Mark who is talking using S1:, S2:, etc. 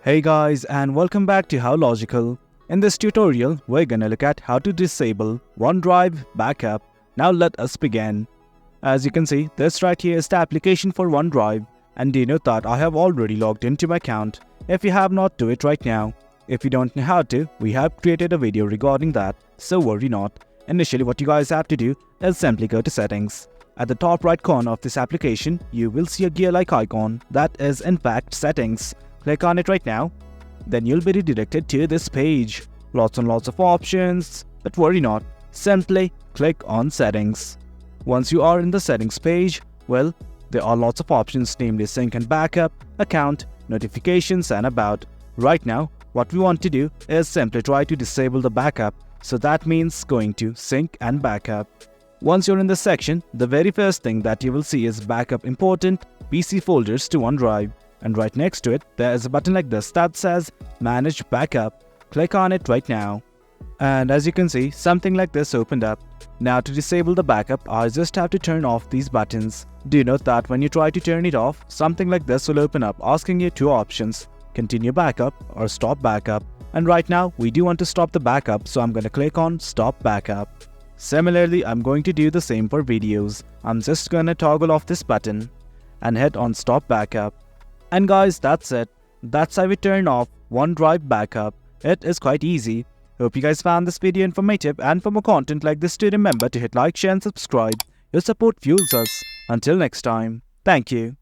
S1: Hey guys, and welcome back to How Logical. In this tutorial, we're gonna look at how to disable OneDrive backup. Now let us begin. As you can see, this right here is the application for OneDrive, and do note that I have already logged into my account. If you have not, do it right now. If you don't know how to, we have created a video regarding that, so worry not. Initially, what you guys have to do is simply go to settings. At the top right corner of this application, you will see a gear-like icon that is in fact settings. Click on it right now. Then you'll be redirected to this page. Lots and lots of options, but worry not. Simply click on settings. Once you are in the settings page, well, there are lots of options, namely sync and backup, account, notifications and about. Right now, what we want to do is simply try to disable the backup. So that means going to sync and backup. Once you're in this section, the very first thing that you will see is backup important PC folders to OneDrive. And right next to it, there is a button like this that says Manage Backup. Click on it right now. And as you can see, something like this opened up. Now to disable the backup, I just have to turn off these buttons. Do note that when you try to turn it off, something like this will open up asking you two options: Continue Backup or Stop Backup. And right now, we do want to stop the backup, so I'm going to click on Stop Backup. Similarly, I'm going to do the same for videos. I'm just going to toggle off this button and hit on Stop Backup. And guys, that's it. That's how we turn off OneDrive backup. It is quite easy. Hope you guys found this video informative, and for more content like this, do remember to hit like, share and subscribe. Your support fuels us. Until next time, thank you.